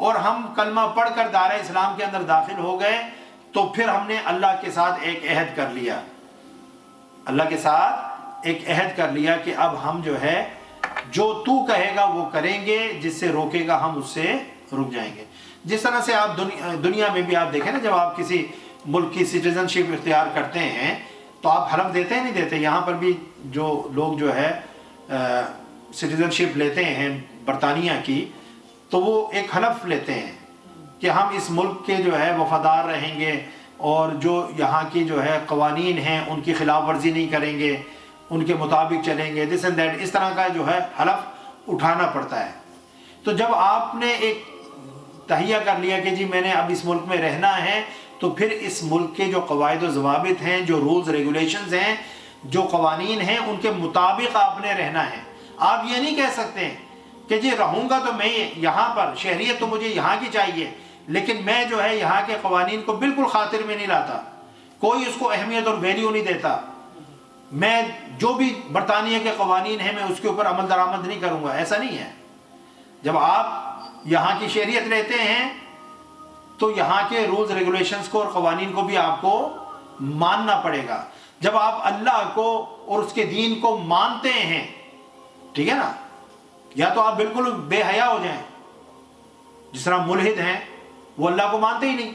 اور ہم کلمہ پڑھ کر دائرہ اسلام کے اندر داخل ہو گئے تو پھر ہم نے اللہ کے ساتھ ایک عہد کر لیا، اللہ کے ساتھ ایک عہد کر لیا کہ اب ہم جو ہے جو تو کہے گا وہ کریں گے، جس سے روکے گا ہم اس سے رک جائیں گے۔ جس طرح سے آپ دنیا میں بھی آپ دیکھیں نا، جب آپ کسی ملک کی سٹیزن شپ اختیار کرتے ہیں تو آپ حلف دیتے ہیں نہیں دیتے؟ یہاں پر بھی جو لوگ جو ہے سٹیزن شپ لیتے ہیں برطانیہ کی تو وہ ایک حلف لیتے ہیں کہ ہم اس ملک کے جو ہے وفادار رہیں گے اور جو یہاں کی جو ہے قوانین ہیں ان کی خلاف ورزی نہیں کریں گے، ان کے مطابق چلیں گے، دس اینڈ دیٹ، اس طرح کا جو ہے حلف اٹھانا پڑتا ہے۔ تو جب آپ نے ایک تہیہ کر لیا کہ جی میں نے اب اس ملک میں رہنا ہے، تو پھر اس ملک کے جو قواعد و ضوابط ہیں، جو رولز ریگولیشنز ہیں، جو قوانین ہیں، ان کے مطابق آپ نے رہنا ہے۔ آپ یہ نہیں کہہ سکتے کہ جی رہوں گا تو میں یہاں پر، شہریت تو مجھے یہاں کی چاہیے، لیکن میں جو ہے یہاں کے قوانین کو بالکل خاطر میں نہیں لاتا، کوئی اس کو اہمیت اور ویلیو نہیں دیتا، میں جو بھی برطانیہ کے قوانین ہیں میں اس کے اوپر عمل درآمد نہیں کروں گا۔ ایسا نہیں ہے۔ جب آپ یہاں کی شہریت لیتے ہیں تو یہاں کے رولز ریگولیشنز کو اور قوانین کو بھی آپ کو ماننا پڑے گا۔ جب آپ اللہ کو اور اس کے دین کو مانتے ہیں، ٹھیک ہے نا، یا تو آپ بالکل بے حیا ہو جائیں، جس طرح ملحد ہیں وہ اللہ کو مانتے ہی نہیں،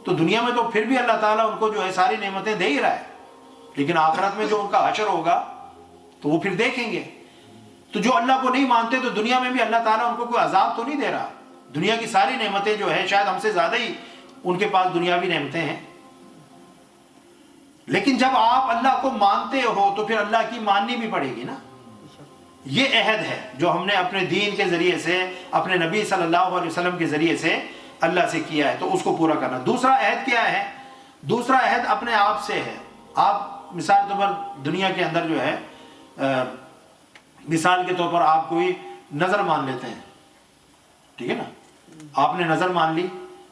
تو دنیا میں تو پھر بھی اللہ تعالیٰ ان کو جو ہے ساری نعمتیں دے ہی رہا ہے، لیکن آخرت میں جو ان کا حشر ہوگا تو وہ پھر دیکھیں گے۔ تو جو اللہ کو نہیں مانتے تو دنیا میں بھی اللہ تعالیٰ ان کو کوئی عذاب تو نہیں دے رہا، دنیا کی ساری نعمتیں جو ہے شاید ہم سے زیادہ ہی ان کے پاس دنیاوی نعمتیں ہیں، لیکن جب آپ اللہ کو مانتے ہو تو پھر اللہ کی ماننی بھی پڑے گی نا۔ یہ عہد ہے جو ہم نے اپنے دین کے ذریعے سے، اپنے نبی صلی اللہ علیہ وسلم کے ذریعے سے اللہ سے کیا ہے، تو اس کو پورا کرنا۔ دوسرا عہد کیا ہے؟ دوسرا عہد اپنے آپ سے ہے۔ آپ مثال کے طور پر دنیا کے اندر جو ہے مثال کے طور پر آپ کوئی نظر مان لیتے ہیں، ٹھیک ہے نا، آپ نے نظر مان لی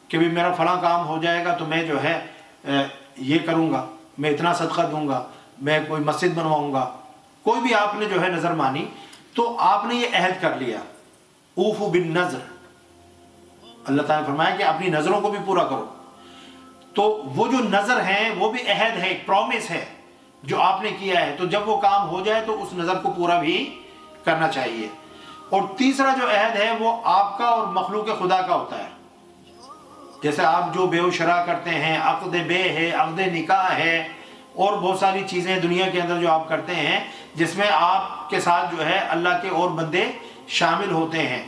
کہ بھی میرا فلاں کام ہو جائے گا تو میں جو ہے یہ کروں گا، میں اتنا صدقہ دوں گا، میں کوئی مسجد بنواؤں گا، کوئی بھی آپ نے جو ہے نظر مانی، تو آپ نے یہ عہد کر لیا، اوفو بالنظر، اللہ تعالیٰ نے فرمایا کہ اپنی نظروں کو بھی پورا کرو۔ تو وہ جو نظر ہیں وہ بھی عہد ہے، ایک پرومس ہے جو آپ نے کیا ہے، تو جب وہ کام ہو جائے تو اس نظر کو پورا بھی کرنا چاہیے۔ اور تیسرا جو عہد ہے وہ آپ کا اور مخلوق خدا کا ہوتا ہے، جیسے آپ جو بے و شرع کرتے ہیں، عقد بے ہے، عقد نکاح ہے، اور بہت ساری چیزیں دنیا کے اندر جو آپ کرتے ہیں جس میں آپ کے ساتھ جو ہے اللہ کے اور بندے شامل ہوتے ہیں۔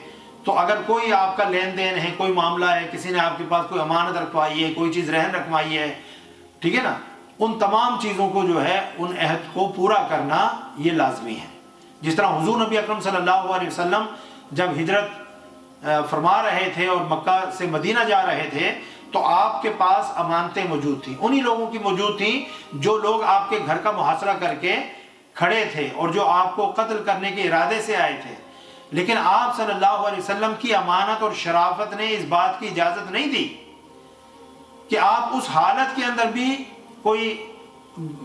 تو اگر کوئی آپ کا لین دین ہے، کوئی معاملہ ہے، کسی نے آپ کے پاس کوئی امانت رکھوائی ہے، کوئی چیز رہن رکھوائی ہے، ٹھیک ہے نا، ان تمام چیزوں کو جو ہے ان عہد کو پورا کرنا یہ لازمی ہے۔ جس طرح حضور نبی اکرم صلی اللہ علیہ وسلم جب ہجرت فرما رہے تھے اور مکہ سے مدینہ جا رہے تھے تو آپ کے پاس امانتیں موجود تھیں، انہی لوگوں کی موجود تھیں جو لوگ آپ کے گھر کا محاصرہ کر کے کھڑے تھے اور جو آپ کو قتل کرنے کے ارادے سے آئے تھے، لیکن آپ صلی اللہ علیہ وسلم کی امانت اور شرافت نے اس بات کی اجازت نہیں دی کہ آپ اس حالت کے اندر بھی کوئی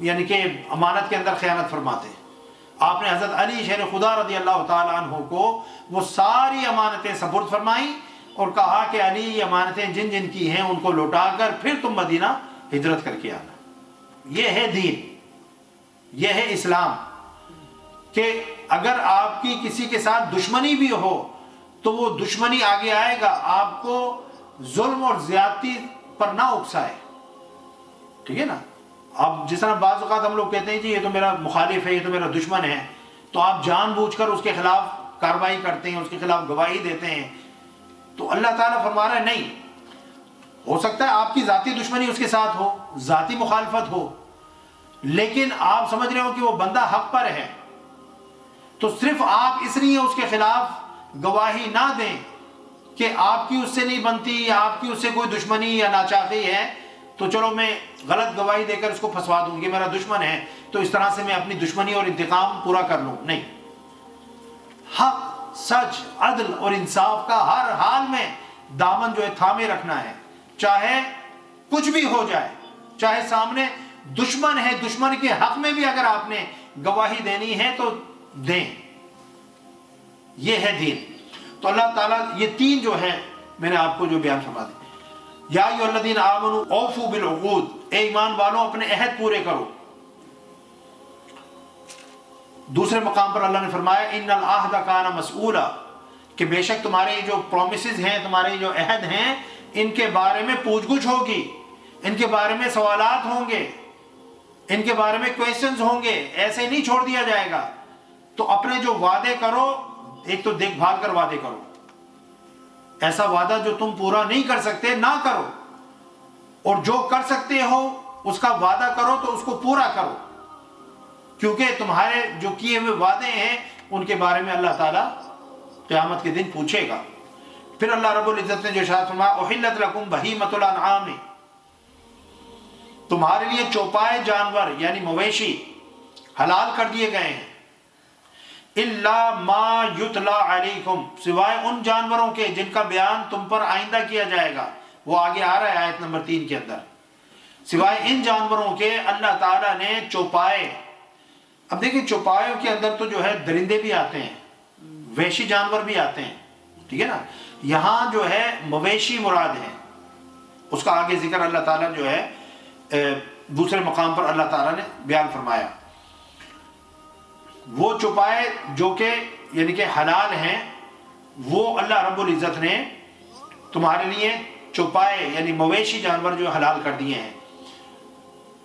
یعنی کہ امانت کے اندر خیانت فرماتے۔ آپ نے حضرت علی شیر خدا رضی اللہ تعالیٰ عنہ کو وہ ساری امانتیں سپرد فرمائیں اور کہا کہ علی یہ امانتیں جن جن کی ہیں ان کو لوٹا کر پھر تم مدینہ ہجرت کر کے آنا۔ یہ ہے دین، یہ ہے اسلام، کہ اگر آپ کی کسی کے ساتھ دشمنی بھی ہو تو وہ دشمنی آگے آئے گا، آپ کو ظلم اور زیادتی پر نہ اکسائے، ٹھیک ہے نا۔ اب جس طرح بعض اوقات ہم لوگ کہتے ہیں جی یہ تو میرا مخالف ہے، یہ تو میرا دشمن ہے، تو آپ جان بوجھ کر اس کے خلاف کارروائی کرتے ہیں، اس کے خلاف گواہی دیتے ہیں، تو اللہ تعالیٰ فرما رہا ہے نہیں، ہو سکتا ہے آپ کی ذاتی دشمنی اس کے ساتھ ہو، ذاتی مخالفت ہو، لیکن آپ سمجھ رہے ہو کہ وہ بندہ حق پر ہے، تو صرف آپ اس لیے اس کے خلاف گواہی نہ دیں کہ آپ کی اس سے نہیں بنتی یا آپ کی اس سے کوئی دشمنی یا ناچاقی ہے تو چلو میں غلط گواہی دے کر اس کو پھنسوا دوں گی، میرا دشمن ہے تو اس طرح سے میں اپنی دشمنی اور انتقام پورا کر لوں۔ نہیں، حق، سچ، عدل اور انصاف کا ہر حال میں دامن جو ہے تھامے رکھنا ہے، چاہے کچھ بھی ہو جائے، چاہے سامنے دشمن ہے، دشمن کے حق میں بھی اگر آپ نے گواہی دینی ہے تو دیں، یہ ہے دین۔ تو اللہ تعالیٰ یہ تین جو ہے میں نے آپ کو جو بیان فرما دی. یا ایھا الذین آمنوا اوفوا بالعقود، اے ایمان والوں اپنے عہد پورے کرو. دوسرے مقام پر اللہ نے فرمایا ان العہد کان مسئولا، کہ بے شک تمہارے جو پرومسز ہیں، تمہارے جو عہد ہیں، ان کے بارے میں پوچھ گچھ ہوگی، ان کے بارے میں سوالات ہوں گے، ان کے بارے میں کویسچنز ہوں گے، ایسے نہیں چھوڑ دیا جائے گا. تو اپنے جو وعدے کرو، ایک تو دیکھ بھال کر وعدے کرو، ایسا وعدہ جو تم پورا نہیں کر سکتے نہ کرو، اور جو کر سکتے ہو اس کا وعدہ کرو تو اس کو پورا کرو، کیونکہ تمہارے جو کیے ہوئے وعدے ہیں ان کے بارے میں اللہ تعالیٰ قیامت کے دن پوچھے گا. پھر اللہ رب العزت نے جو ارشاد فرمایا احلت لکم بہیمۃ الانعام، تمہارے لیے چوپائے جانور یعنی مویشی حلال کر دیے گئے ہیں، الا ما یتلا علیکم، سوائے ان جانوروں کے جن کا بیان تم پر آئندہ کیا جائے گا. وہ آگے آ رہا ہے آیت نمبر 3 کے اندر. سوائے ان جانوروں کے اللہ تعالیٰ نے چوپائے. اب دیکھیں چوپایوں کے اندر تو جو ہے درندے بھی آتے ہیں، وحشی جانور بھی آتے ہیں، ٹھیک ہے نا. یہاں جو ہے مویشی مراد ہے، اس کا آگے ذکر اللہ تعالیٰ جو ہے دوسرے مقام پر اللہ تعالیٰ نے بیان فرمایا. وہ چوپائے جو کہ یعنی کہ حلال ہیں، وہ اللہ رب العزت نے تمہارے لیے چوپائے یعنی مویشی جانور جو حلال کر دیے ہیں.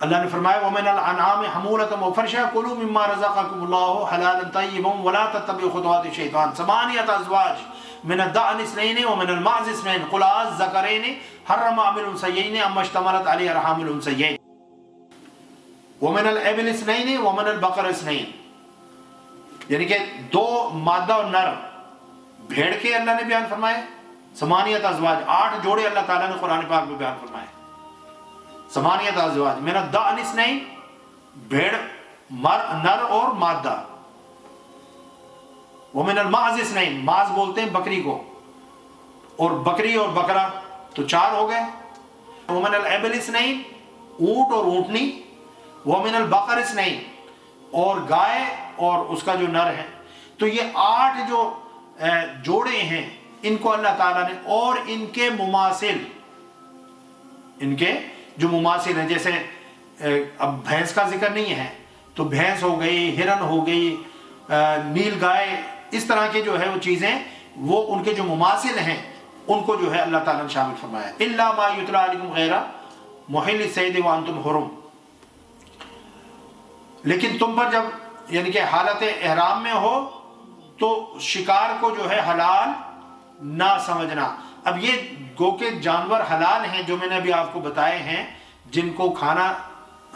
اللہ نے فرمایا وَمِنَ الْأَنْعَامِ حَمُولَةً وَفَرْشًا كُلُوا مِمَّا رَزَقَكُمُ اللَّهُ حَلَالًا طَيِّبًا وَلَا تَتَّبِعُوا خُطُوَاتِ الشَّيْطَانِ ثَمَانِيَةَ أَزْوَاجٍ مِنَ الضَّأْنِ اثْنَيْنِ وَمِنَ الْمَعْزِ اثْنَيْنِ قُلْ أَذَّكَرَيْنِ حَرَّمَ أَمِ الْأُنثَيَيْنِ أَمَّا اشْتَمَلَتْ عَلَيْهِ أَرْحَامُ الْأُنثَيَيْنِ وَمِنَ الْإِبِلِ اثْنَيْنِ وَمِنَ الْبَقَرِ اثْنَيْنِ، یعنی کہ دو مادہ اور نر بھیڑ کے اللہ نے بیان فرمائے. ثمانیت ازواج، 8 جوڑے اللہ تعالیٰ نے قرآن پاک میں بیان فرمائے. ثمانیت ازواج من الضأن اثنین، بھیڑ نر اور مادہ. ومن المعز اثنین، معز بولتے ہیں بکری کو، اور بکری اور بکرا تو 4 ہو گئے. ومن الابل اثنین، اونٹ اور اونٹنی. ومن البقر اثنین، اور گائے اور اس کا جو نر ہے. تو یہ 8 جو جوڑے ہیں ان کو اللہ تعالیٰ نے، اور ان کے مماثل، ان کے جو مماثل ہیں، جیسے اب بھینس کا ذکر نہیں ہے تو بھینس ہو گئی، ہرن ہو گئی، نیل گائے، اس طرح کے جو ہے وہ چیزیں، وہ ان کے جو مماثل ہیں ان کو جو ہے اللہ تعالیٰ نے شامل فرمایا. الا ما یتلا علیکم غیر محل الصید وانتم حرم، لیکن تم پر جب یعنی کہ حالت احرام میں ہو تو شکار کو جو ہے حلال نہ سمجھنا. اب یہ گو کے جانور حلال ہیں جو میں نے ابھی آپ کو بتائے ہیں، جن کو کھانا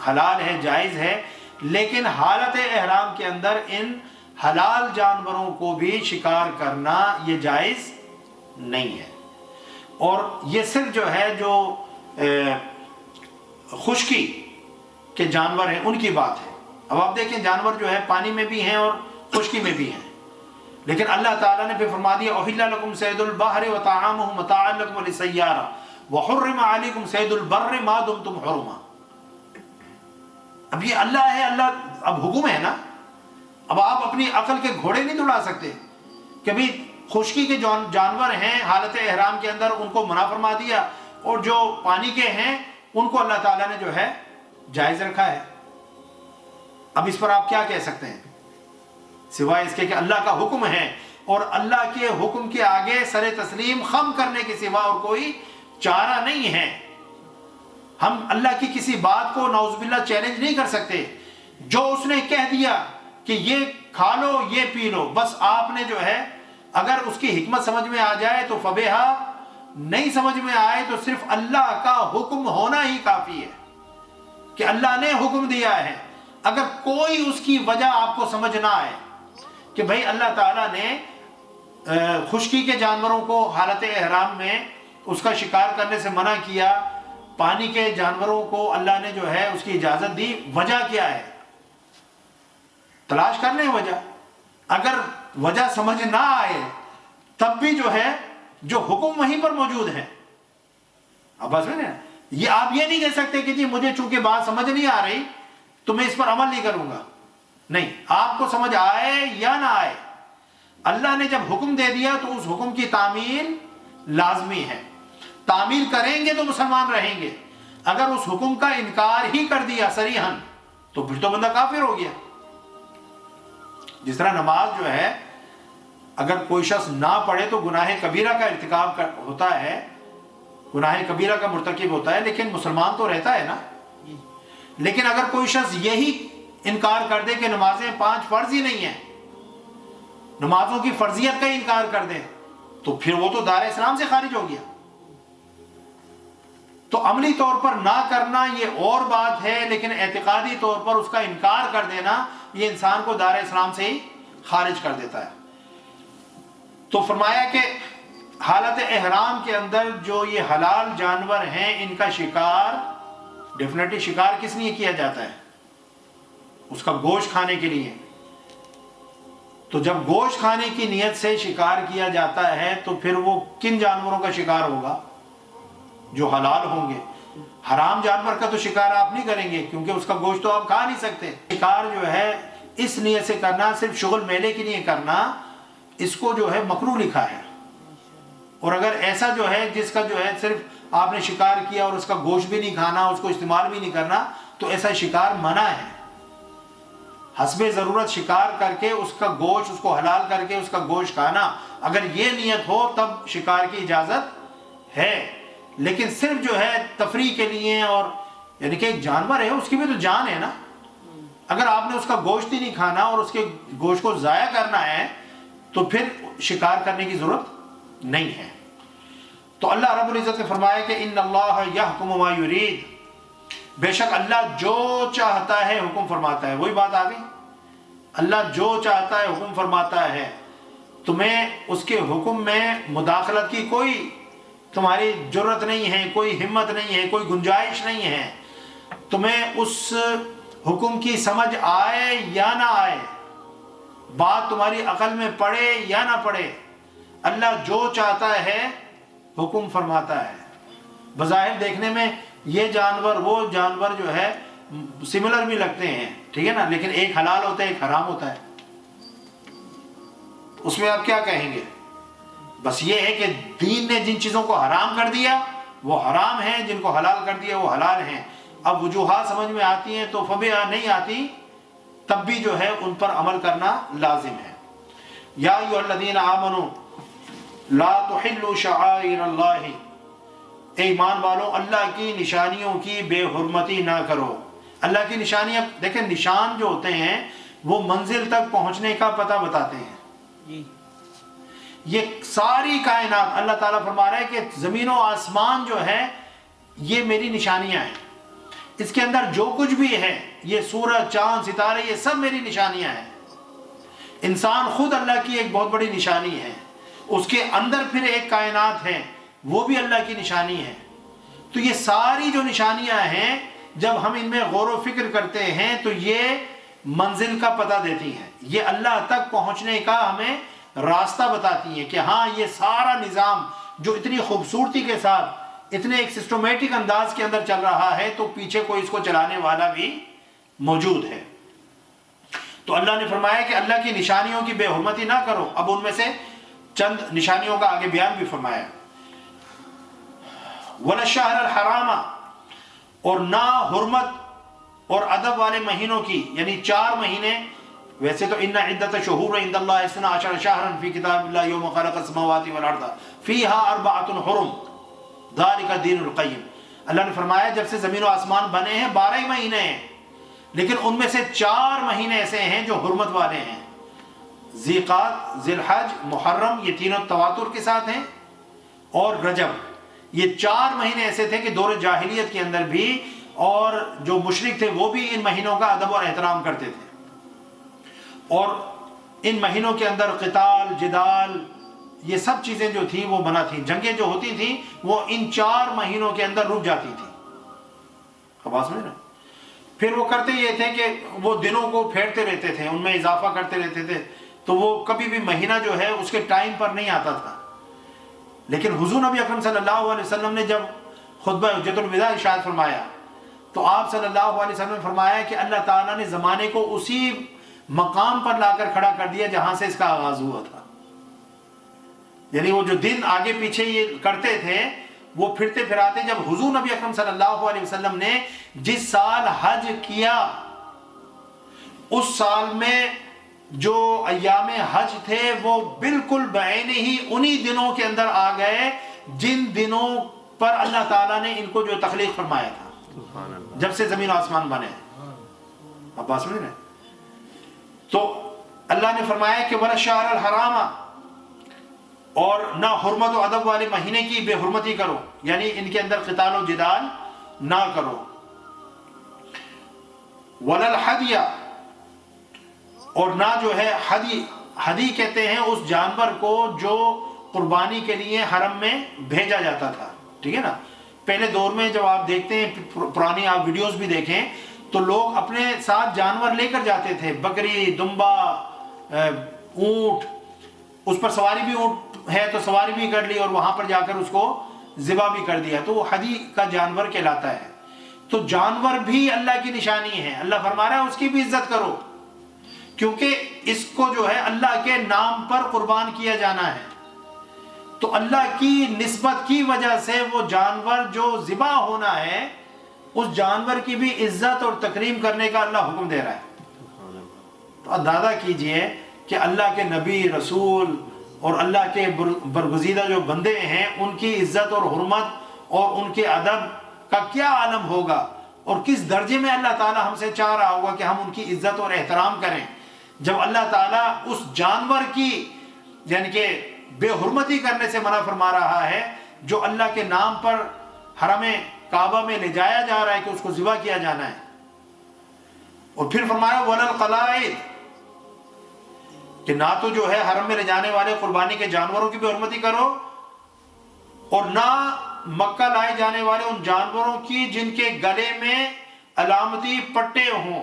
حلال ہے، جائز ہے، لیکن حالت احرام کے اندر ان حلال جانوروں کو بھی شکار کرنا یہ جائز نہیں ہے. اور یہ صرف جو ہے جو خشکی کے جانور ہیں ان کی بات ہے. اب آپ دیکھیں جانور جو ہے پانی میں بھی ہیں اور خشکی میں بھی ہیں، لیکن اللہ تعالیٰ نے پھر فرما دیا احل لکم صید البحر وطعامہ متاعا لکم وللسیارہ وحرم علیکم صید البر ما دمتم حرما. اب یہ اللہ ہے، اللہ اب حکم ہے نا. اب آپ اپنی عقل کے گھوڑے نہیں دوڑا سکتے کہ بھی خشکی کے جانور ہیں حالت احرام کے اندر ان کو منع فرما دیا، اور جو پانی کے ہیں ان کو اللہ تعالیٰ نے جو ہے جائز رکھا ہے. اب اس پر آپ کیا کہہ سکتے ہیں سوائے اس کے کہ اللہ کا حکم ہے، اور اللہ کے حکم کے آگے سر تسلیم خم کرنے کے سوا اور کوئی چارہ نہیں ہے. ہم اللہ کی کسی بات کو نعوذ باللہ چیلنج نہیں کر سکتے. جو اس نے کہہ دیا کہ یہ کھا لو، یہ پی لو، بس آپ نے جو ہے اگر اس کی حکمت سمجھ میں آ جائے تو فبیہا، نہیں سمجھ میں آئے تو صرف اللہ کا حکم ہونا ہی کافی ہے کہ اللہ نے حکم دیا ہے. اگر کوئی اس کی وجہ آپ کو سمجھ نہ آئے کہ بھئی اللہ تعالیٰ نے خشکی کے جانوروں کو حالت احرام میں اس کا شکار کرنے سے منع کیا، پانی کے جانوروں کو اللہ نے جو ہے اس کی اجازت دی، وجہ کیا ہے؟ تلاش کر لیں وجہ. اگر وجہ سمجھ نہ آئے تب بھی جو ہے جو حکم وہیں پر موجود ہے. اب بس میں یہ آپ یہ نہیں کہہ سکتے کہ جی مجھے چونکہ بات سمجھ نہیں آ رہی تو میں اس پر عمل نہیں کروں گا. نہیں، آپ کو سمجھ آئے یا نہ آئے، اللہ نے جب حکم دے دیا تو اس حکم کی تعمیل لازمی ہے. تعمیل کریں گے تو مسلمان رہیں گے. اگر اس حکم کا انکار ہی کر دیا صریحاً تو پھر تو بندہ کافر ہو گیا. جس طرح نماز جو ہے اگر کوئی شخص نہ پڑھے تو گناہ کبیرہ کا ارتکاب ہوتا ہے, گناہ کبیرہ کا مرتکب ہوتا ہے, لیکن مسلمان تو رہتا ہے نا. لیکن اگر کوئی شخص یہی انکار کر دے کہ نمازیں 5 فرض ہی نہیں ہیں, نمازوں کی فرضیت کا انکار کر دے, تو پھر وہ تو دار اسلام سے خارج ہو گیا. تو عملی طور پر نہ کرنا یہ اور بات ہے, لیکن اعتقادی طور پر اس کا انکار کر دینا یہ انسان کو دار اسلام سے ہی خارج کر دیتا ہے. تو فرمایا کہ حالت احرام کے اندر جو یہ حلال جانور ہیں ان کا شکار, ڈیفینیٹلی شکار کس لیے کیا جاتا ہے؟ اس کا گوشت کھانے کے لیے. تو جب گوشت کھانے کی نیت سے شکار کیا جاتا ہے تو پھر وہ کن جانوروں کا شکار ہوگا؟ جو حلال ہوں گے. حرام جانور کا تو شکار آپ نہیں کریں گے کیونکہ اس کا گوشت تو آپ کھا نہیں سکتے. شکار جو ہے اس نیت سے کرنا, صرف شغل میلے کے لیے کرنا, اس کو جو ہے مکروہ لکھا ہے. اور اگر ایسا جو ہے جس کا جو ہے صرف آپ نے شکار کیا اور اس کا گوشت بھی نہیں کھانا, اس کو استعمال بھی نہیں کرنا, تو ایسا شکار منع ہے. حسب ضرورت شکار کر کے اس کا گوشت, اس کو حلال کر کے اس کا گوشت کھانا, اگر یہ نیت ہو تب شکار کی اجازت ہے. لیکن صرف جو ہے تفریح کے لیے, اور یعنی کہ ایک جانور ہے اس کی بھی تو جان ہے نا, اگر آپ نے اس کا گوشت ہی نہیں کھانا اور اس کے گوشت کو ضائع کرنا ہے تو پھر شکار کرنے کی ضرورت نہیں ہے. تو اللہ رب العزت نے فرمایا کہ ان اللہ یحکم ما یرید, بے شک اللہ جو چاہتا ہے حکم فرماتا ہے. وہی بات آ گئی, اللہ جو چاہتا ہے حکم فرماتا ہے. تمہیں اس کے حکم میں مداخلت کی کوئی تمہاری جرت نہیں ہے, کوئی ہمت نہیں ہے, کوئی گنجائش نہیں ہے. تمہیں اس حکم کی سمجھ آئے یا نہ آئے, بات تمہاری عقل میں پڑے یا نہ پڑے, اللہ جو چاہتا ہے حکم فرماتا ہے. بظاہر دیکھنے میں یہ جانور وہ جانور جو ہے سملر بھی لگتے ہیں, ٹھیک ہے نا, لیکن ایک حلال ہوتا ہے ایک حرام ہوتا ہے. اس میں آپ کیا کہیں گے؟ بس یہ ہے کہ دین نے جن چیزوں کو حرام کر دیا وہ حرام ہیں, جن کو حلال کر دیا وہ حلال ہیں. اب وجوہات سمجھ میں آتی ہیں تو فبیہ نہیں آتی تب بھی جو ہے ان پر عمل کرنا لازم ہے. یا ایھا الذین آمنوا لا تحلوا شعائر اللہ, اے ایمان والو اللہ کی نشانیوں کی بے حرمتی نہ کرو. اللہ کی نشانیاں دیکھیں, نشان جو ہوتے ہیں وہ منزل تک پہنچنے کا پتہ بتاتے ہیں. یہ ساری کائنات اللہ تعالیٰ فرما رہا ہے کہ زمین و آسمان جو ہے یہ میری نشانیاں ہیں. اس کے اندر جو کچھ بھی ہے, یہ سورج چاند ستارے, یہ سب میری نشانیاں ہیں. انسان خود اللہ کی ایک بہت بڑی نشانی ہے, اس کے اندر پھر ایک کائنات ہے وہ بھی اللہ کی نشانی ہے. تو یہ ساری جو نشانیاں ہیں جب ہم ان میں غور و فکر کرتے ہیں تو یہ منزل کا پتہ دیتی ہیں, یہ اللہ تک پہنچنے کا ہمیں راستہ بتاتی ہیں کہ ہاں یہ سارا نظام جو اتنی خوبصورتی کے ساتھ اتنے ایک سسٹمیٹک انداز کے اندر چل رہا ہے تو پیچھے کوئی اس کو چلانے والا بھی موجود ہے. تو اللہ نے فرمایا کہ اللہ کی نشانیوں کی بے حرمتی نہ کرو. اب ان میں سے چند نشانیوں کا آگے بیان بھی فرمایا. وَلَا الشَّهْرَ الْحَرَامَ, اور نہ حرمت اور ادب والے مہینوں کی, یعنی 4 مہینے. ویسے تو ان عدت شہور عند اللہ 12 شہرا فی کتاب اللہ یوم خلق السماوات والارض فیہا 4 حرم ذالک الدین القیم. اللہ نے فرمایا جب سے زمین و آسمان بنے ہیں 12 ہی مہینے ہیں, لیکن ان میں سے 4 مہینے ایسے ہیں جو حرمت والے ہیں. ذیقات, ذی الحج, محرم, یہ تینوں تواتر کے ساتھ ہیں, اور رجب. یہ 4 مہینے ایسے تھے کہ دور جاہلیت کے اندر بھی اور جو مشرک تھے وہ بھی ان مہینوں کا ادب اور احترام کرتے تھے. اور ان مہینوں کے اندر قتال, جدال, یہ سب چیزیں جو تھیں وہ منع تھیں. جنگیں جو ہوتی تھیں وہ ان 4 مہینوں کے اندر رک جاتی تھیں. خباس میں نا, پھر وہ کرتے یہ تھے کہ وہ دنوں کو پھیرتے رہتے تھے, ان میں اضافہ کرتے رہتے تھے, تو وہ کبھی بھی مہینہ جو ہے اس کے ٹائم پر نہیں آتا تھا. لیکن حضور نبی اکرم صلی اللہ علیہ وسلم نے جب خطبہ حجۃ الوداع ارشاد فرمایا تو آپ صلی اللہ علیہ وسلم نے فرمایا کہ اللہ تعالیٰ نے زمانے کو اسی مقام پر لا کر کھڑا کر دیا جہاں سے اس کا آغاز ہوا تھا. یعنی وہ جو دن آگے پیچھے یہ کرتے تھے وہ پھرتے پھراتے جب حضور نبی اکرم صلی اللہ علیہ وسلم نے جس سال حج کیا اس سال میں جو ایام حج تھے وہ بالکل بعین ہی انہی دنوں کے اندر آ گئے جن دنوں پر اللہ تعالیٰ نے ان کو جو تخلیق فرمایا تھا جب سے زمین و آسمان بنے. اب بات سمجھ رہے ہیں؟ تو اللہ نے فرمایا کہ وَلَا الشَّهْرَ الْحَرَامَ، اور نہ حرمت و ادب والے مہینے کی بے حرمتی کرو، یعنی ان کے اندر قتال و جدال نہ کرو. وَلَا الْحَدْيَ، اور نہ جو ہے ہدی کہتے ہیں اس جانور کو جو قربانی کے لیے حرم میں بھیجا جاتا تھا. ٹھیک ہے نا؟ پہلے دور میں جب آپ دیکھتے ہیں پرانی آپ ویڈیوز بھی دیکھیں تو لوگ اپنے ساتھ جانور لے کر جاتے تھے، بکری، دمبا، اونٹ، اس پر سواری بھی اونٹ ہے تو سواری بھی کر لی اور وہاں پر جا کر اس کو ذبح بھی کر دیا، تو وہ ہدی کا جانور کہلاتا ہے. تو جانور بھی اللہ کی نشانی ہے. اللہ فرما رہا ہے اس کی بھی عزت کرو کیونکہ اس کو جو ہے اللہ کے نام پر قربان کیا جانا ہے. تو اللہ کی نسبت کی وجہ سے وہ جانور جو ذبح ہونا ہے اس جانور کی بھی عزت اور تکریم کرنے کا اللہ حکم دے رہا ہے. تو اندازہ کیجئے کہ اللہ کے نبی، رسول اور اللہ کے برگزیدہ جو بندے ہیں ان کی عزت اور حرمت اور ان کے ادب کا کیا عالم ہوگا اور کس درجے میں اللہ تعالیٰ ہم سے چاہ رہا ہوگا کہ ہم ان کی عزت اور احترام کریں جب اللہ تعالیٰ اس جانور کی یعنی کہ بے حرمتی کرنے سے منع فرما رہا ہے جو اللہ کے نام پر حرم کعبہ میں لے جایا جا رہا ہے کہ اس کو ذبح کیا جانا ہے. اور پھر فرمایا وَلَا الْقَلَائِدِ، کہ نہ تو جو ہے حرم میں لے جانے والے قربانی کے جانوروں کی بے حرمتی کرو اور نہ مکہ لائے جانے والے ان جانوروں کی جن کے گلے میں علامتی پٹے ہوں.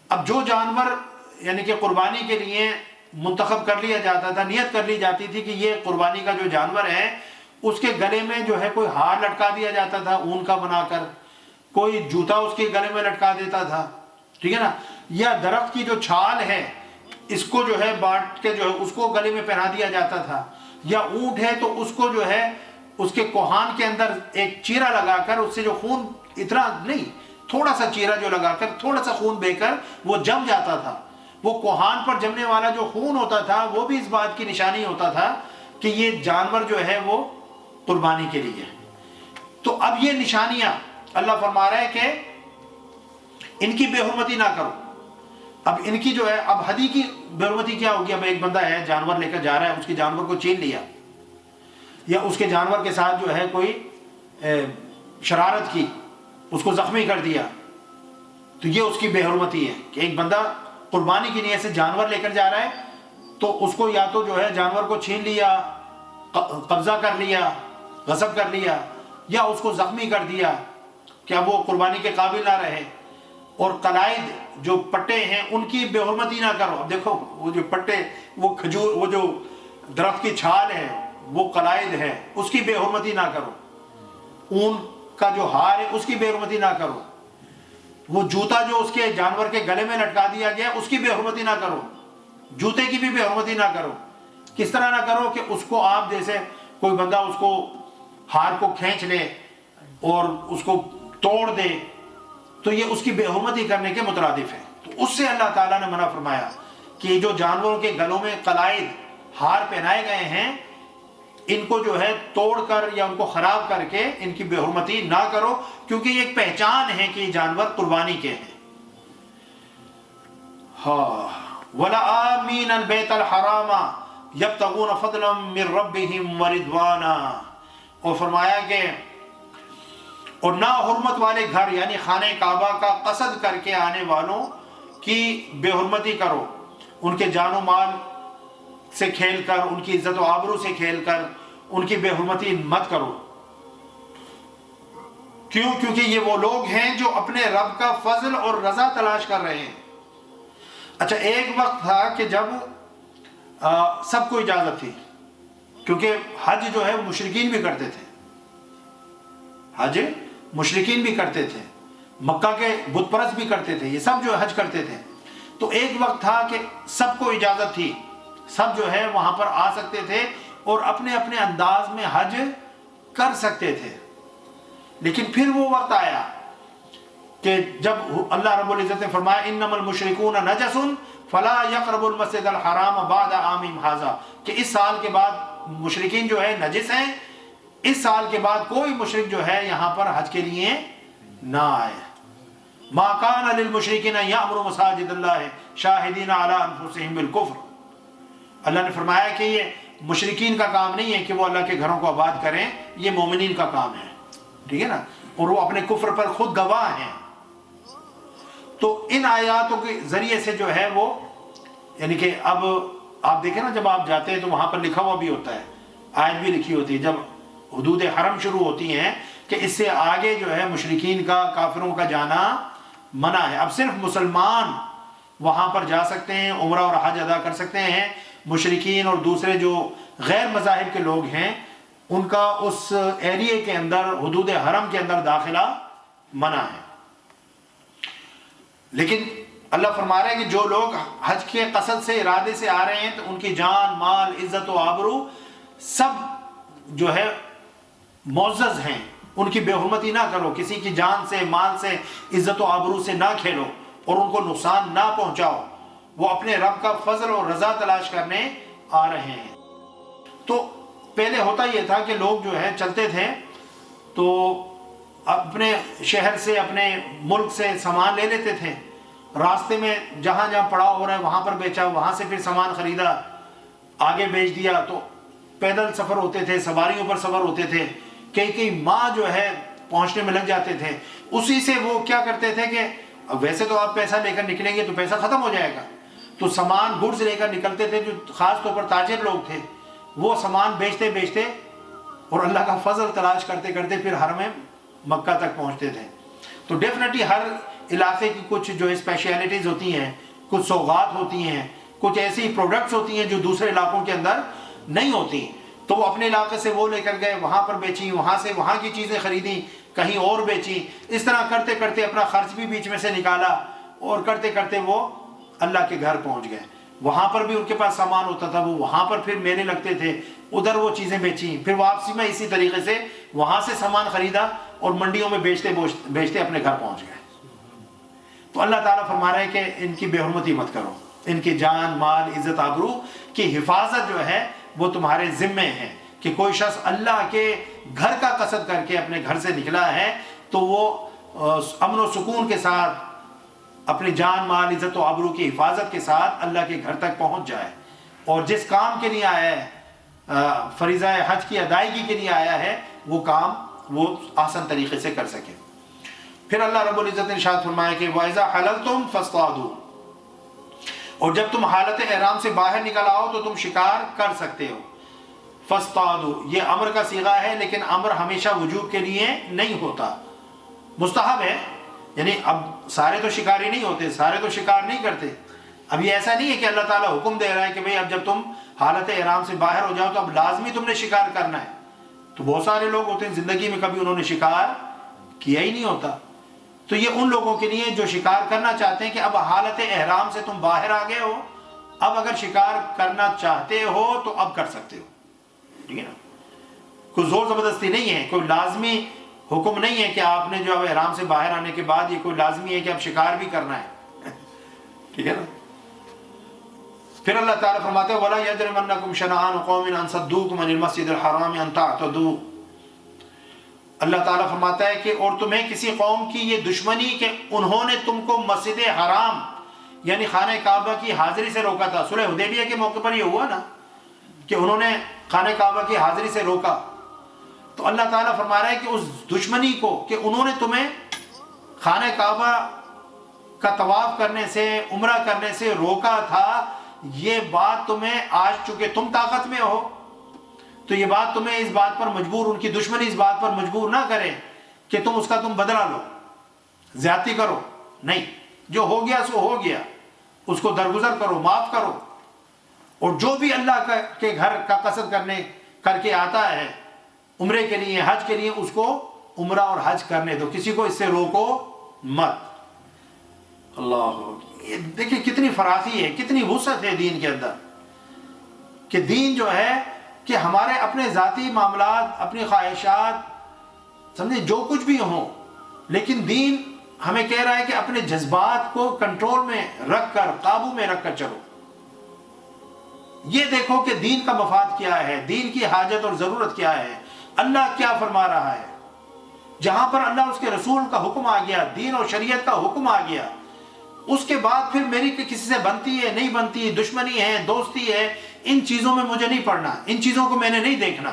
اب جو جانور یعنی کہ قربانی کے لیے منتخب کر لیا جاتا تھا، نیت کر لی جاتی تھی کہ یہ قربانی کا جو جانور ہے اس کے گلے میں جو ہے کوئی ہار لٹکا دیا جاتا تھا اون کا بنا کر، کوئی جوتا اس کے گلے میں لٹکا دیتا تھا. ٹھیک ہے نا؟ یا درخت کی جو چھال ہے اس کو جو ہے بانٹ کے جو ہے اس کو گلے میں پہنا دیا جاتا تھا. یا اونٹ ہے تو اس کو جو ہے اس کے کوہان کے اندر ایک چیرا لگا کر اس سے جو خون اتنا نہیں تھوڑا سا چیرا جو لگا کر تھوڑا سا خون بے کر وہ جم جاتا تھا. وہ کوہان پر جمنے والا جو خون ہوتا تھا وہ بھی اس بات کی نشانی ہوتا تھا کہ یہ جانور جو ہے وہ قربانی کے لیے. تو اب یہ نشانیاں اللہ فرما رہا ہے کہ ان کی بے حرمتی نہ کرو. اب ان کی جو ہے اب ہدی کی بے حرمتی کیا ہوگی؟ اب ایک بندہ ہے جانور لے کر جا رہا ہے، اس کے جانور کو چھین لیا یا اس کے جانور کے ساتھ جو ہے کوئی شرارت کی، اس کو زخمی کر دیا، تو یہ اس کی بے حرمتی ہے. کہ ایک بندہ قربانی کی نیت سے جانور لے کر جا رہا ہے تو اس کو یا تو جو ہے جانور کو چھین لیا، قبضہ کر لیا، غصب کر لیا، یا اس کو زخمی کر دیا کہ اب وہ قربانی کے قابل نہ رہے. اور قلائد جو پٹے ہیں ان کی بے حرمتی نہ کرو. اب دیکھو وہ جو پٹے، وہ کھجور، وہ جو درخت کی چھال ہے وہ قلائد ہے، اس کی بے حرمتی نہ کرو. اون کا جو ہار ہے اس کی بے حرمتی نہ کرو. وہ جوتا جو اس کے جانور کے گلے میں لٹکا دیا گیا اس کی بے حرمتی نہ کرو. جوتے کی بھی بے حرمتی نہ کرو. کس طرح نہ کرو کہ اس کو آپ جیسے کوئی بندہ اس کو ہار کو کھینچ لے اور اس کو توڑ دے تو یہ اس کی بے حرمتی کرنے کے مترادف ہے. تو اس سے اللہ تعالیٰ نے منع فرمایا کہ جو جانوروں کے گلوں میں قلائد ہار پہنائے گئے ہیں ان کو جو ہے توڑ کر یا ان کو خراب کر کے ان کی بے حرمتی نہ کرو کیونکہ یہ ایک پہچان ہے کہ یہ جانور قربانی کے ہیں. وَلَا آمِينَ الْبَيْتَ الْحَرَامَ يَبْتَغُونَ فَضْلًا مِّن رَبِّهِمْ وَرِضْوَانًا، اور فرمایا کہ اور نہ حرمت والے گھر یعنی خانہ کعبہ کا قصد کر کے آنے والوں کی بے حرمتی کرو، ان کے جان و مال سے کھیل کر، ان کی عزت و آبرو سے کھیل کر ان کی بے حرمتی مت کرو. کیوں؟ کیونکہ یہ وہ لوگ ہیں جو اپنے رب کا فضل اور رضا تلاش کر رہے ہیں. اچھا، ایک وقت تھا کہ جب سب کو اجازت تھی کیونکہ حج جو ہے مشرکین بھی کرتے تھے، حج مشرکین بھی کرتے تھے، مکہ کے بت پرست بھی کرتے تھے، یہ سب جو حج کرتے تھے. تو ایک وقت تھا کہ سب کو اجازت تھی، سب جو ہے وہاں پر آ سکتے تھے اور اپنے اپنے انداز میں حج کر سکتے تھے. لیکن پھر وہ وقت آیا کہ جب اللہ رب العزت نے فرمایا انما المشرکون نجس فلا یقربوا المسجد الحرام بعد عامہم ھذا، کہ اس سال کے بعد مشرکین جو ہے نجس ہیں، اس سال کے بعد کوئی مشرک جو ہے یہاں پر حج کے لیے نہ آئے. ما کان للمشرکین ان یعمروا مساجد اللہ شاہدین علی انفسہم بالکفر. اللہ نے فرمایا کہ یہ مشرکین کا کام نہیں ہے کہ وہ اللہ کے گھروں کو آباد کریں، یہ مومنین کا کام ہے. ٹھیک ہے نا، اور وہ اپنے کفر پر خود گواہ ہیں. تو ان آیاتوں کے ذریعے سے جو ہے وہ یعنی کہ اب آپ دیکھیں نا، جب آپ جاتے ہیں تو وہاں پر لکھا ہوا بھی ہوتا ہے، آیت بھی لکھی ہوتی ہے جب حدود حرم شروع ہوتی ہیں کہ اس سے آگے جو ہے مشرکین کا، کافروں کا جانا منع ہے. اب صرف مسلمان وہاں پر جا سکتے ہیں، عمرہ اور حج ادا کر سکتے ہیں. مشرکین اور دوسرے جو غیر مذاہب کے لوگ ہیں ان کا اس ایریے کے اندر، حدود حرم کے اندر داخلہ منع ہے. لیکن اللہ فرما رہے ہیں کہ جو لوگ حج کے قصد سے، ارادے سے آ رہے ہیں تو ان کی جان، مال، عزت و آبرو سب جو ہے معزز ہیں. ان کی بے حرمتی نہ کرو، کسی کی جان سے، مال سے، عزت و آبرو سے نہ کھیلو اور ان کو نقصان نہ پہنچاؤ. وہ اپنے رب کا فضل اور رضا تلاش کرنے آ رہے ہیں. تو پہلے ہوتا یہ تھا کہ لوگ جو ہے چلتے تھے تو اپنے شہر سے، اپنے ملک سے سامان لے لیتے تھے، راستے میں جہاں جہاں پڑاؤ ہو رہا ہے وہاں پر بیچا، وہاں سے پھر سامان خریدا، آگے بیچ دیا. تو پیدل سفر ہوتے تھے، سواریوں پر سفر ہوتے تھے، کئی ماہ جو ہے پہنچنے میں لگ جاتے تھے. اسی سے وہ کیا کرتے تھے کہ ویسے تو آپ پیسہ لے کر نکلیں گے تو پیسہ ختم ہو جائے گا، تو سامان گڈز لے کر نکلتے تھے. جو خاص طور پر تاجر لوگ تھے وہ سامان بیچتے بیچتے اور اللہ کا فضل تلاش کرتے کرتے پھر حرم مکہ تک پہنچتے تھے. تو ڈیفینیٹلی ہر علاقے کی کچھ جو اسپیشلٹیز ہوتی ہیں، کچھ سوغات ہوتی ہیں، کچھ ایسی پروڈکٹس ہوتی ہیں جو دوسرے علاقوں کے اندر نہیں ہوتی. تو وہ اپنے علاقے سے وہ لے کر گئے، وہاں پر بیچیں، وہاں سے وہاں کی چیزیں خریدیں، کہیں اور بیچیں. اس طرح کرتے کرتے اپنا خرچ بھی بیچ میں سے نکالا اور کرتے کرتے وہ اللہ کے گھر پہنچ گئے. وہاں پر بھی ان کے پاس سامان ہوتا تھا، وہ وہاں پر پھر میلے لگتے تھے، ادھر وہ چیزیں بیچیں. پھر واپسی میں اسی طریقے سے وہاں سے سامان خریدا اور منڈیوں میں بیچتے اپنے گھر پہنچ گئے. تو اللہ تعالیٰ فرما رہے ہیں کہ ان کی بے حرمتی مت کرو، ان کی جان، مال، عزت، آبرو کی حفاظت جو ہے وہ تمہارے ذمے ہے. کہ کوئی شخص اللہ کے گھر کا قصد کر کے اپنے گھر سے نکلا ہے تو وہ امن و سکون کے ساتھ اپنی جان، مال، عزت و آبرو کی حفاظت کے ساتھ اللہ کے گھر تک پہنچ جائے. اور جس کام کے لیے آیا ہے، فریضہ حج کی ادائیگی کے لیے آیا ہے، وہ کام وہ آسان طریقے سے کر سکے. پھر اللہ رب العزت نے ارشاد فرمایا کہ وَإِذَا حَلَلْتُمْ فَاصْطَادُوا، اور جب تم حالت احرام سے باہر نکل آؤ تو تم شکار کر سکتے ہو. فَاصْطَادُوا یہ امر کا صیغہ ہے، لیکن امر ہمیشہ وجوب کے لیے نہیں ہوتا، مستحب ہے. یعنی اب سارے تو شکاری نہیں ہوتے، سارے تو شکار نہیں کرتے. اب یہ ایسا نہیں ہے کہ اللہ تعالیٰ حکم دے رہا ہے کہ بھئی اب جب تم حالت احرام سے باہر ہو جاؤ تو اب لازمی تم نے شکار کرنا ہے. تو بہت سارے لوگ ہوتے ہیں زندگی میں کبھی انہوں نے شکار کیا ہی نہیں ہوتا. تو یہ ان لوگوں کے لیے جو شکار کرنا چاہتے ہیں کہ اب حالت احرام سے تم باہر آ گئے ہو، اب اگر شکار کرنا چاہتے ہو تو اب کر سکتے ہو. ٹھیک ہے نا، کوئی زور زبردستی نہیں ہے، کوئی لازمی حکم نہیں ہے کہ آپ نے جو اب احرام سے باہر آنے کے بعد یہ کوئی لازمی ہے کہ اب شکار بھی کرنا ہے. ٹھیک ہے نا. پھر اللہ تعالیٰ فرماتے ہیں وَلَا يَجْرِمَنَّكُمْ شَنَآنُ قَوْمٍ أَن صَدُّوكُمْ عَنِ الْمَسْجِدِ الْحَرَامِ أَن تَعْتَدُوا. اللہ تعالیٰ فرماتا ہے کہ اور تمہیں کسی قوم کی یہ دشمنی کہ انہوں نے تم کو مسجد حرام یعنی خانہ کعبہ کی حاضری سے روکا تھا. صلح حدیبیہ کے موقع پر یہ ہوا نا کہ انہوں نے خانہ کعبہ کی حاضری سے روکا. تو اللہ تعالیٰ فرما رہا ہے کہ اس دشمنی کو کہ انہوں نے تمہیں خانہ کعبہ کا طواف کرنے سے، عمرہ کرنے سے روکا تھا، یہ بات تمہیں آج چونکہ تم طاقت میں ہو تو یہ بات تمہیں اس بات پر مجبور، ان کی دشمنی اس بات پر مجبور نہ کرے کہ تم اس کا بدلہ لو، زیادتی کرو. نہیں، جو ہو گیا سو ہو گیا، اس کو درگزر کرو، معاف کرو. اور جو بھی اللہ کے گھر کا قصد کر کے آتا ہے عمرے کے لیے، حج کے لیے، اس کو عمرہ اور حج کرنے دو، کسی کو اس سے روکو مت. اللہ، دیکھیں کتنی فراخی ہے، کتنی وسعت ہے دین کے اندر، کہ دین جو ہے کہ ہمارے اپنے ذاتی معاملات، اپنی خواہشات، سمجھے جو کچھ بھی ہوں، لیکن دین ہمیں کہہ رہا ہے کہ اپنے جذبات کو کنٹرول میں رکھ کر، قابو میں رکھ کر چلو۔ یہ دیکھو کہ دین کا مفاد کیا ہے، دین کی حاجت اور ضرورت کیا ہے، اللہ کیا فرما رہا ہے۔ جہاں پر اللہ اس کے رسول کا حکم آ گیا، دین اور شریعت کا حکم آ گیا، اس کے بعد پھر میری کسی سے بنتی ہے نہیں بنتی، دشمنی ہے دوستی ہے، ان چیزوں میں مجھے نہیں پڑنا، ان چیزوں کو میں نے نہیں دیکھنا۔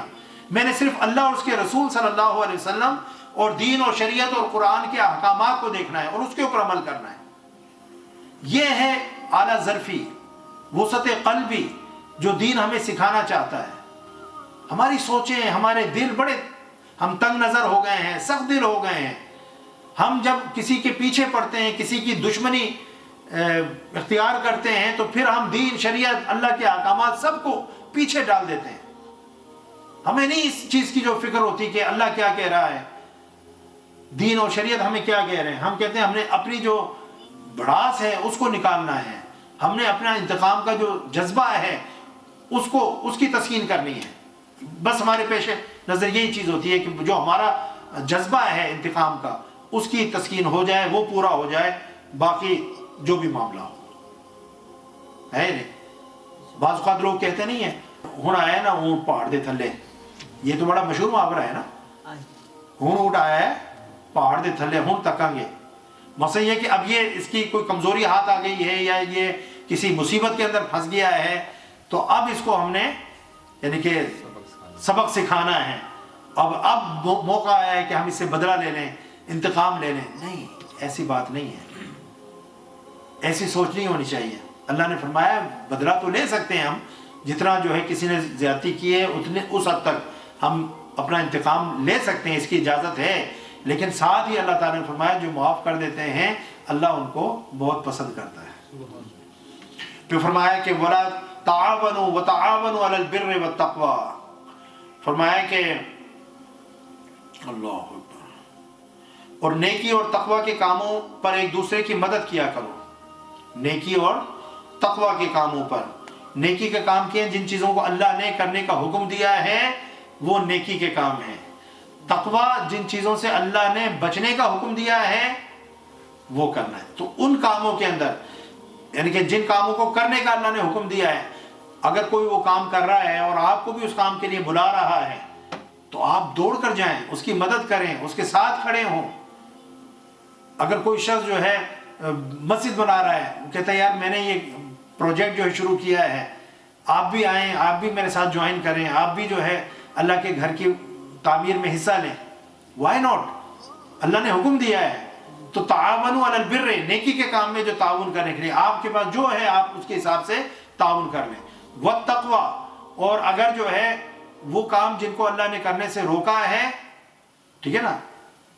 میں نے صرف اللہ اور اس کے رسول صلی اللہ علیہ وسلم اور دین اور شریعت اور قرآن کے احکامات کو دیکھنا ہے اور اس کے اوپر عمل کرنا ہے۔ یہ ہے اعلیٰ ظرفی، وسعت قلبی جو دین ہمیں سکھانا چاہتا ہے۔ ہماری سوچیں، ہمارے دل بڑے ہم تنگ نظر ہو گئے ہیں، سخت دل ہو گئے ہیں۔ ہم جب کسی کے پیچھے پڑتے ہیں، کسی کی دشمنی اختیار کرتے ہیں، تو پھر ہم دین، شریعت، اللہ کے احکامات سب کو پیچھے ڈال دیتے ہیں۔ ہمیں نہیں اس چیز کی جو فکر ہوتی کہ اللہ کیا کہہ رہا ہے، دین اور شریعت ہمیں کیا کہہ رہے ہیں۔ ہم کہتے ہیں ہم نے اپنی جو بھڑاس ہے اس کو نکالنا ہے، ہم نے اپنا انتقام کا جو جذبہ ہے اس کی تسکین کرنی ہے۔ بس ہمارے پیش نظر یہی چیز ہوتی ہے کہ جو ہمارا جذبہ ہے انتقام کا، اس کی تسکین ہو جائے، وہ پورا ہو جائے، باقی جو بھی معاملہ ہو ہے نہیں۔ بعض اوقات لوگ کہتے نہیں ہیں ہن آیا نا اونٹ پہاڑ دے تھلے، یہ تو بڑا مشہور محاورہ ہے نا، ہن اونٹ آیا ہے پہاڑ دے تھلے، ہن تکاں گے۔ مسئلہ یہ کہ اب یہ اس کی کوئی کمزوری ہاتھ آ گئی ہے یا یہ کسی مصیبت کے اندر پھنس گیا ہے، تو اب اس کو ہم نے یعنی کہ سبق سکھانا ہے۔ اب موقع آیا ہے کہ ہم اس سے بدلہ لے لیں، انتقام لے لیں۔ نہیں، ایسی بات نہیں ہے، ایسی سوچ نہیں ہونی چاہیے۔ اللہ نے فرمایا بدلہ تو لے سکتے ہیں ہم، جتنا جو ہے کسی نے زیادتی کی ہے اس حد تک ہم اپنا انتقام لے سکتے ہیں، اس کی اجازت ہے، لیکن ساتھ ہی اللہ تعالیٰ نے فرمایا جو معاف کر دیتے ہیں اللہ ان کو بہت پسند کرتا ہے۔ پھر فرمایا کہ وَلَا تَعَاوَنُوا وَتَعَاوَنُوا عَلَى الْبِرِّ وَالتَّقْوَى، فرمایا کہ اللہ اکبر، اور نیکی اور تقوی کے کاموں پر ایک دوسرے کی مدد کیا کرو۔ نیکی اور تقوی کے کاموں پر، نیکی کے کام کیے جن چیزوں کو اللہ نے کرنے کا حکم دیا ہے وہ نیکی کے کام ہیں۔ تقوی جن چیزوں سے اللہ نے بچنے کا حکم دیا ہے وہ کرنا ہے۔ تو ان کاموں کے اندر یعنی کہ جن کاموں کو کرنے کا اللہ نے حکم دیا ہے، اگر کوئی وہ کام کر رہا ہے اور آپ کو بھی اس کام کے لیے بلا رہا ہے تو آپ دوڑ کر جائیں، اس کی مدد کریں، اس کے ساتھ کھڑے ہوں۔ اگر کوئی شخص جو ہے مسجد بنا رہا ہے، وہ کہتا ہے یار میں نے یہ پروجیکٹ جو ہے شروع کیا ہے، آپ بھی آئیں، آپ بھی میرے ساتھ جوائن کریں، آپ بھی جو ہے اللہ کے گھر کی تعمیر میں حصہ لیں، وائی ناٹ؟ اللہ نے حکم دیا ہے۔ تو تعاونوا علی البر، نیکی کے کام میں جو تعاون کرنے کے لیے آپ کے پاس جو ہے آپ اس کے حساب سے تعاون کر لیں۔ والتقوی، اور اگر جو ہے وہ کام جن کو اللہ نے کرنے سے روکا ہے، ٹھیک ہے نا،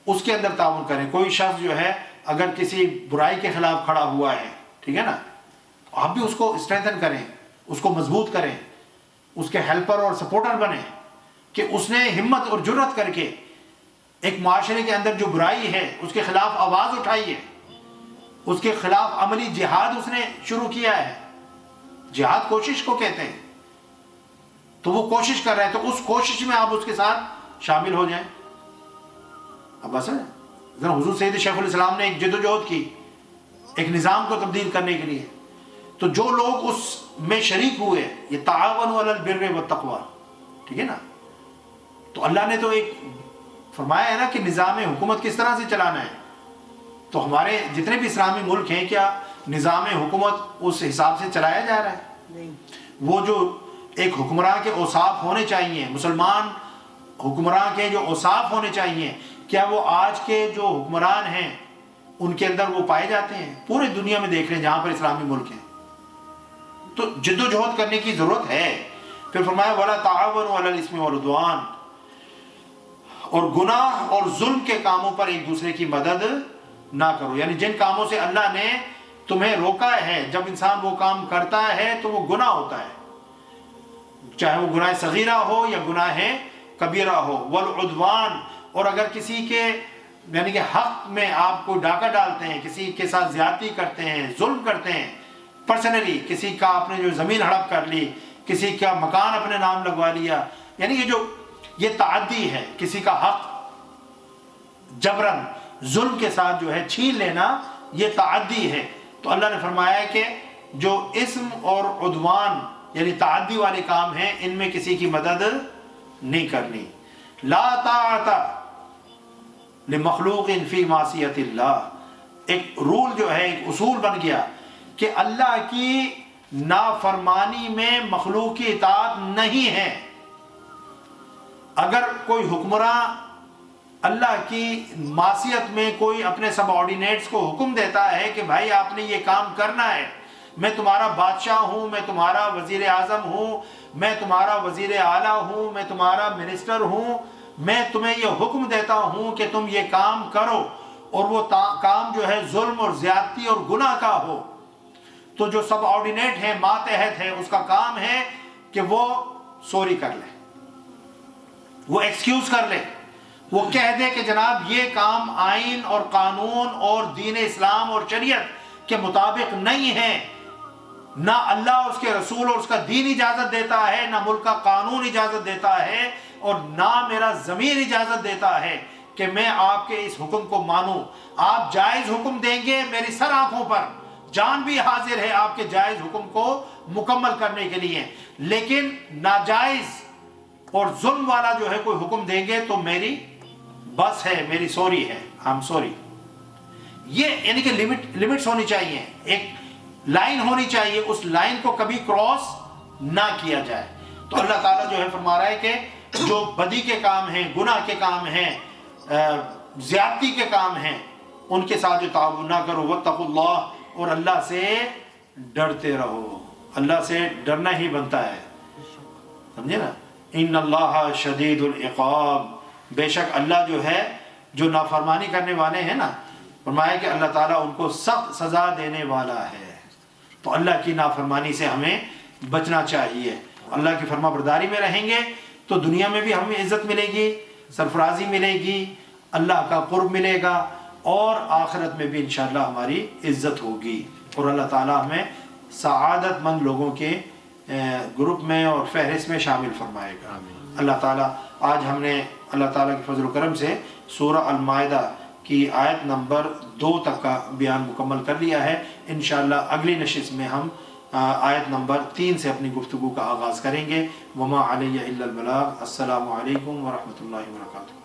اس کے اندر تعاون کریں۔ کوئی شخص جو ہے اگر کسی برائی کے خلاف کھڑا ہوا ہے، ٹھیک ہے نا، آپ بھی اس کو اسٹرینتھن کریں، اس کو مضبوط کریں، اس کے ہیلپر اور سپورٹر بنیں کہ اس نے ہمت اور جرأت کر کے ایک معاشرے کے اندر جو برائی ہے اس کے خلاف آواز اٹھائی ہے، اس کے خلاف عملی جہاد اس نے شروع کیا ہے۔ جہاد کوشش کو کہتے ہیں، تو وہ کوشش کر رہے ہیں، تو اس کوشش میں آپ اس کے ساتھ شامل ہو جائیں۔ اب بس ہے ذرا حضور سید شیخ الاسلام نے ایک جد و جہد کی ایک نظام کو تبدیل کرنے کے لیے، تو جو لوگ اس میں شریک ہوئے، یہ تعاونوا علی البر والتقوی، ٹھیک ہے نا، تو اللہ نے تو ایک فرمایا ہے نا کہ نظام حکومت کس طرح سے چلانا ہے۔ تو ہمارے جتنے بھی اسلامی ملک ہیں، کیا نظام حکومت اس حساب سے چلایا جا رہا ہے؟ نہیں۔ وہ جو ایک حکمراں کے اوصاف ہونے چاہیے، مسلمان حکمراں کے جو اوصاف ہونے چاہیے، کیا وہ آج کے جو حکمران ہیں ان کے اندر وہ پائے جاتے ہیں؟ پورے دنیا میں دیکھ لیں جہاں پر اسلامی ملک ہیں، تو جد و جہد کرنے کی ضرورت ہے۔ پھر فرمایا وَلَا تَعَاوَنُوا عَلَى الْإِثْمِ وَالْعُدْوَانِ، اور گناہ اور ظلم کے کاموں پر ایک دوسرے کی مدد نہ کرو۔ یعنی جن کاموں سے اللہ نے تمہیں روکا ہے، جب انسان وہ کام کرتا ہے تو وہ گناہ ہوتا ہے، چاہے وہ گناہ صغیرہ ہو یا گناہ کبیرہ ہو۔ والعدوان، اور اگر کسی کے یعنی کہ حق میں آپ کو ڈاکہ ڈالتے ہیں، کسی کے ساتھ زیادتی کرتے ہیں، ظلم کرتے ہیں، پرسنلی کسی کا آپ نے جو زمین ہڑپ کر لی کسی کا مکان اپنے نام لگوا لیا، یعنی یہ تعدی ہے، کسی کا حق جبرن ظلم کے ساتھ جو ہے چھین لینا، یہ تعدی ہے۔ تو اللہ نے فرمایا ہے کہ جو اسم اور عدوان یعنی تعدی والے کام ہیں ان میں کسی کی مدد نہیں کرنی۔ لا طاعت لمخلوق فی معصیت اللہ، ایک رول جو ہے، ایک اصول بن گیا کہ اللہ کی نافرمانی میں مخلوق کی اطاعت نہیں ہے۔ اگر کوئی حکمراں اللہ کی معصیت میں کوئی اپنے سب آرڈینیٹس کو حکم دیتا ہے کہ بھائی آپ نے یہ کام کرنا ہے، میں تمہارا بادشاہ ہوں، میں تمہارا وزیر اعظم ہوں، میں تمہارا وزیر اعلیٰ ہوں، میں تمہارا منسٹر ہوں، میں تمہیں یہ حکم دیتا ہوں کہ تم یہ کام کرو، اور وہ کام جو ہے ظلم اور زیادتی اور گناہ کا ہو، تو جو سب آرڈینیٹ ہے، ماتحت ہے، اس کا کام ہے کہ وہ سوری کر لے، وہ ایکسکیوز کر لے، وہ کہہ دے کہ جناب یہ کام آئین اور قانون اور دین اسلام اور شریعت کے مطابق نہیں ہے، نہ اللہ اس کے رسول اور اس کا دین اجازت دیتا ہے، نہ ملک کا قانون اجازت دیتا ہے، اور نہ میرا ضمیر اجازت دیتا ہے کہ میں آپ کے اس حکم کو مانوں۔ آپ جائز حکم دیں گے، میری سر آنکھوں پر جان بھی حاضر ہے آپ کے جائز حکم کو مکمل کرنے کے لیے، لیکن ناجائز اور ظلم والا جو ہے کوئی حکم دیں گے تو میری بس ہے، میری سوری ہے، ہم سوری۔ یہ یعنی کہ لمٹس ہونی چاہیے، ایک لائن ہونی چاہیے، اس لائن کو کبھی کراس نہ کیا جائے۔ تو اللہ تعالیٰ جو ہے فرما رہا ہے کہ جو بدی کے کام ہیں، گناہ کے کام ہیں، زیادتی کے کام ہیں، ان کے ساتھ جو تعاون نہ کرو، واتقوا اللہ، اور اللہ سے ڈرتے رہو۔ اللہ سے ڈرنا ہی بنتا ہے، سمجھے نا؟ ان اللہ شدید العقاب، بے شک اللہ جو ہے جو نافرمانی کرنے والے ہیں نا، فرمایا کہ اللہ تعالیٰ ان کو سخت سزا دینے والا ہے۔ تو اللہ کی نافرمانی سے ہمیں بچنا چاہیے، اللہ کی فرما برداری میں رہیں گے تو دنیا میں بھی ہمیں عزت ملے گی، سرفرازی ملے گی، اللہ کا قرب ملے گا، اور آخرت میں بھی انشاءاللہ ہماری عزت ہوگی، اور اللہ تعالیٰ ہمیں سعادت مند لوگوں کے گروپ میں اور فہرست میں شامل فرمائے گا۔ اللہ تعالیٰ آج ہم نے اللہ تعالیٰ کے فضل و کرم سے سورہ المائدہ کی آیت نمبر 2 تک کا بیان مکمل کر لیا ہے۔ انشاءاللہ اگلی نشست میں ہم آیت نمبر 3 سے اپنی گفتگو کا آغاز کریں گے۔ وما علیہ الا البلاغ۔ السلام علیکم ورحمۃ اللہ وبرکاتہ۔